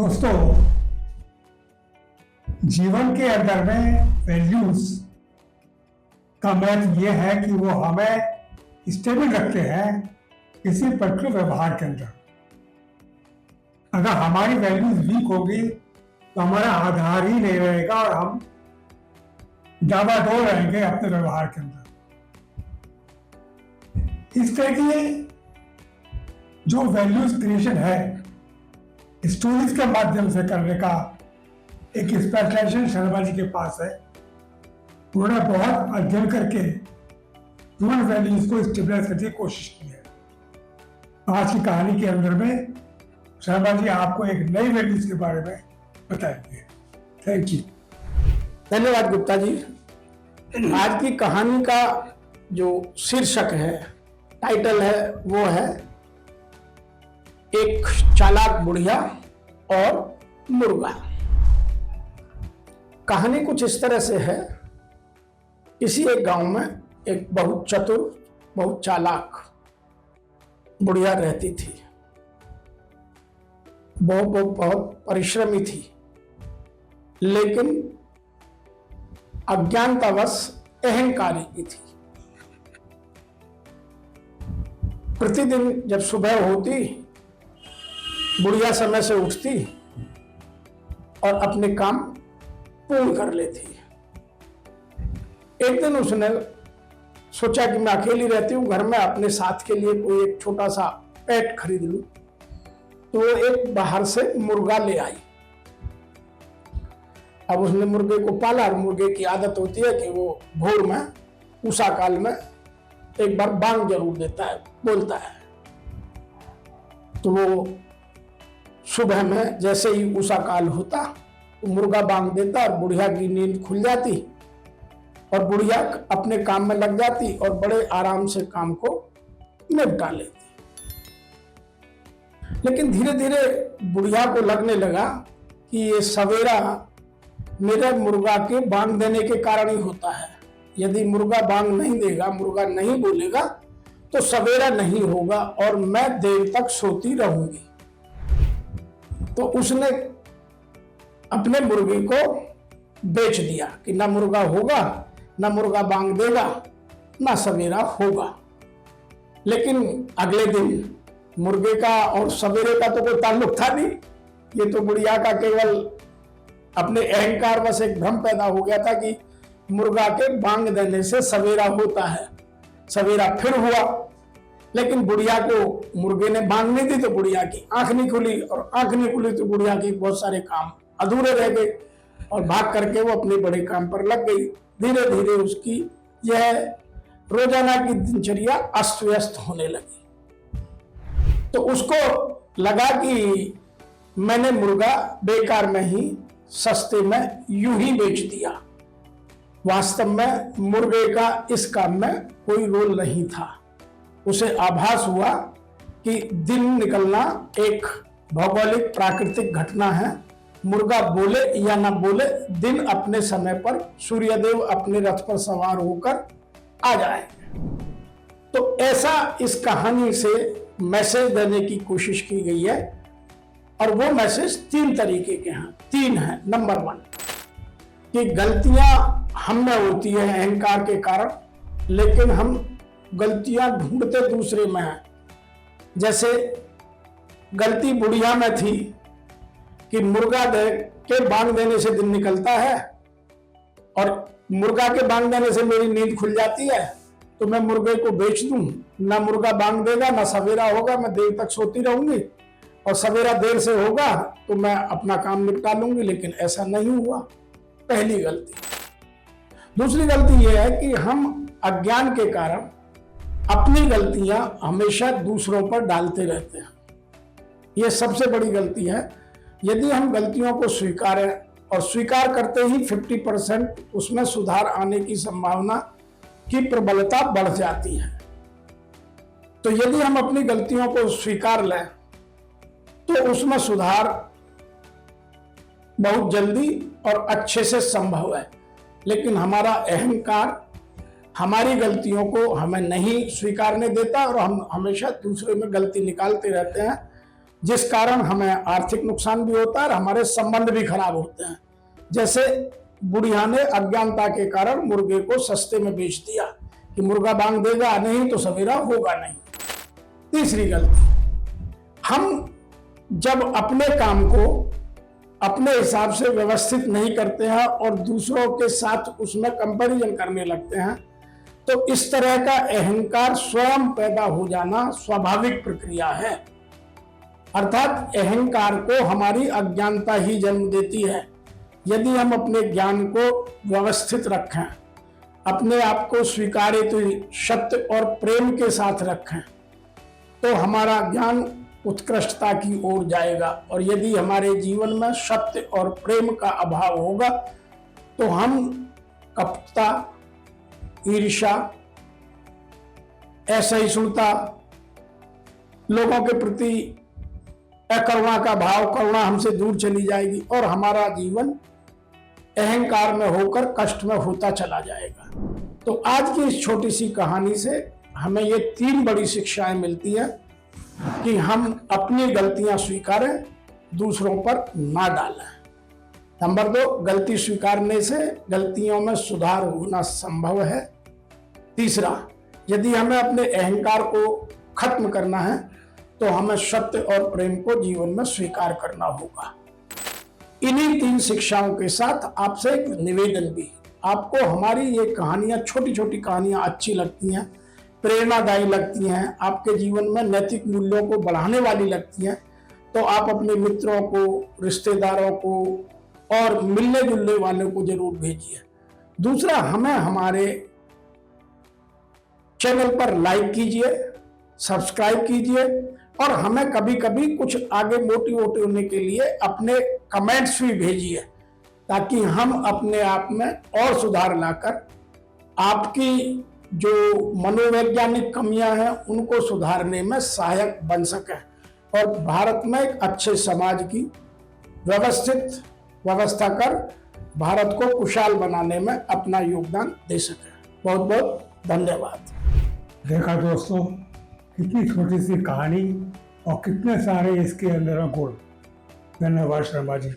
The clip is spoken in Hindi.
दोस्तों, जीवन के अंदर में वैल्यूज का महत्व ये है कि वो हमें स्टेबल रखते हैं किसी पर्टिकुलर व्यवहार के अंदर। अगर हमारी वैल्यूज वीक होगी तो हमारा आधार ही नहीं रहेगा और हम डावाडोल रहेंगे अपने व्यवहार के अंदर। इस तरह की जो वैल्यूज क्रिएशन है स्टोरीज के माध्यम से करने का एक स्पेशलाइजेशन शर्मा जी के पास है। उन्होंने बहुत अध्ययन करके ह्यूमन वैल्यूज को स्टेबलाइज करने की कोशिश की है। आज की कहानी के अंदर में शर्मा जी आपको एक नई वैल्यूज के बारे में बताएंगे। Thank you. धन्यवाद गुप्ता जी। आज की कहानी का जो शीर्षक है, टाइटल है, वो है एक चालाक बुढ़िया और मुर्गा। कहानी कुछ इस तरह से है। किसी एक गांव में एक बहुत चतुर, बहुत चालाक बुढ़िया रहती थी। बहुत परिश्रमी थी, लेकिन अज्ञानतावश अहंकारी भी थी। प्रतिदिन जब सुबह होती, बुढ़िया समय से उठती और अपने काम पूर्ण कर लेती। एक दिन उसने सोचा कि मैं अकेली रहती हूँ, घर में अपने साथ के लिए कोई एक छोटा सा पेट खरीद लूं। तो वो एक बाहर से मुर्गा ले आई। अब उसने मुर्गे को पाला और मुर्गे की आदत होती है कि वो भोर में, उषा काल में एक बार बांग जरूर देता है, बोलता है। तो वो सुबह में जैसे ही उषा काल होता तो मुर्गा बांग देता और बुढ़िया की नींद खुल जाती और बुढ़िया अपने काम में लग जाती और बड़े आराम से काम को निपटा लेती। लेकिन धीरे धीरे बुढ़िया को लगने लगा कि ये सवेरा मेरे मुर्गा के बांग देने के कारण ही होता है। यदि मुर्गा बांग नहीं देगा, मुर्गा नहीं बोलेगा, तो सवेरा नहीं होगा और मैं देर तक सोती रहूंगी। तो उसने अपने मुर्गे को बेच दिया कि ना मुर्गा होगा, ना मुर्गा बांग देगा, ना सवेरा होगा। लेकिन अगले दिन मुर्गे का और सवेरे का तो कोई ताल्लुक था नहीं। ये तो बुढ़िया का केवल अपने अहंकार बस एक भ्रम पैदा हो गया था कि मुर्गा के बांग देने से सवेरा होता है। सवेरा फिर हुआ, लेकिन बुढ़िया को मुर्गे ने बांग नहीं दी तो बुढ़िया की आंख नहीं खुली, और आंख नहीं खुली तो बुढ़िया के बहुत सारे काम अधूरे रह गए और भाग करके वो अपने बड़े काम पर लग गई। धीरे धीरे उसकी यह रोजाना की दिनचर्या अस्त व्यस्त होने लगी। तो उसको लगा कि मैंने मुर्गा बेकार में ही, सस्ते में यूं ही बेच दिया। वास्तव में मुर्गे का इस काम में कोई रोल नहीं था। उसे आभास हुआ कि दिन निकलना एक भौगोलिक प्राकृतिक घटना है। मुर्गा बोले या ना बोले, दिन अपने समय पर सूर्यदेव अपने रथ पर सवार होकर आ जाएंगे। तो ऐसा इस कहानी से मैसेज देने की कोशिश की गई है, और वो मैसेज तीन तरीके के हैं। तीन है। नंबर 1 कि गलतियां हम में होती है अहंकार के कारण, लेकिन हम गलतियां ढूंढते दूसरे में हैं। जैसे गलती बुढ़िया में थी कि मुर्गा दे के बांग देने से दिन निकलता है और मुर्गा के बांग देने से मेरी नींद खुल जाती है, तो मैं मुर्गे को बेच दूं। ना मुर्गा बांग देगा, ना सवेरा होगा, मैं देर तक सोती रहूंगी, और सवेरा देर से होगा तो मैं अपना काम निपटा लूंगी। लेकिन ऐसा नहीं हुआ। पहली गलती। दूसरी गलती यह है कि हम अज्ञान के कारण अपनी गलतियां हमेशा दूसरों पर डालते रहते हैं। यह सबसे बड़ी गलती है। यदि हम गलतियों को स्वीकारें और स्वीकार करते ही 50% उसमें सुधार आने की संभावना की प्रबलता बढ़ जाती है। तो यदि हम अपनी गलतियों को स्वीकार लें तो उसमें सुधार बहुत जल्दी और अच्छे से संभव है। लेकिन हमारा अहंकार हमारी गलतियों को हमें नहीं स्वीकारने देता और हम हमेशा दूसरे में गलती निकालते रहते हैं। जिस कारण हमें आर्थिक नुकसान भी होता है और हमारे संबंध भी खराब होते हैं। जैसे बुढ़िया ने अज्ञानता के कारण मुर्गे को सस्ते में बेच दिया कि मुर्गा बांग देगा नहीं तो सवेरा होगा नहीं। तीसरी गलती, हम जब अपने काम को अपने हिसाब से व्यवस्थित नहीं करते हैं और दूसरों के साथ उसमें कंपैरिजन करने लगते हैं, तो इस तरह का अहंकार स्वयं पैदा हो जाना स्वाभाविक प्रक्रिया है। अर्थात अहंकार को हमारी अज्ञानता ही जन्म देती है। यदि हम अपने ज्ञान को व्यवस्थित रखें, अपने आप को स्वीकारित सत्य और प्रेम के साथ रखें, तो हमारा ज्ञान उत्कृष्टता की ओर जाएगा। और यदि हमारे जीवन में सत्य और प्रेम का अभाव होगा तो हम कपटता, ईर्ष्या, असहिष्णुता, लोगों के प्रति अकरुणा का भाव, करुणा हमसे दूर चली जाएगी और हमारा जीवन अहंकार में होकर कष्ट में होता चला जाएगा। तो आज की इस छोटी सी कहानी से हमें ये 3 बड़ी शिक्षाएं मिलती हैं कि हम अपनी गलतियां स्वीकारें, दूसरों पर ना डालें। नंबर 2, गलती स्वीकारने से गलतियों में सुधार होना संभव है। तीसरा, यदि हमें अपने अहंकार को खत्म करना है तो हमें सत्य और प्रेम को जीवन में स्वीकार करना होगा। इन्हीं 3 शिक्षाओं के साथ आपसे एक निवेदन भी, आपको हमारी ये कहानियां, छोटी छोटी कहानियां अच्छी लगती हैं, प्रेरणादायी लगती हैं, आपके जीवन में नैतिक मूल्यों को बढ़ाने वाली लगती हैं, तो आप अपने मित्रों को, रिश्तेदारों को और मिलने जुलने वालों को जरूर भेजिए। दूसरा, हमें हमारे चैनल पर लाइक कीजिए, सब्सक्राइब कीजिए और हमें कभी कभी कुछ आगे मोटिवेट होने के लिए अपने कमेंट्स भी भेजिए, ताकि हम अपने आप में और सुधार लाकर आपकी जो मनोवैज्ञानिक कमियां हैं उनको सुधारने में सहायक बन सकें और भारत में एक अच्छे समाज की व्यवस्थित व्यवस्था कर भारत को खुशहाल बनाने में अपना योगदान दे सकें। बहुत बहुत धन्यवाद। देखा दोस्तों, कितनी छोटी सी कहानी और कितने सारे इसके अंदर गुण। धन्यवाद शर्मा जी।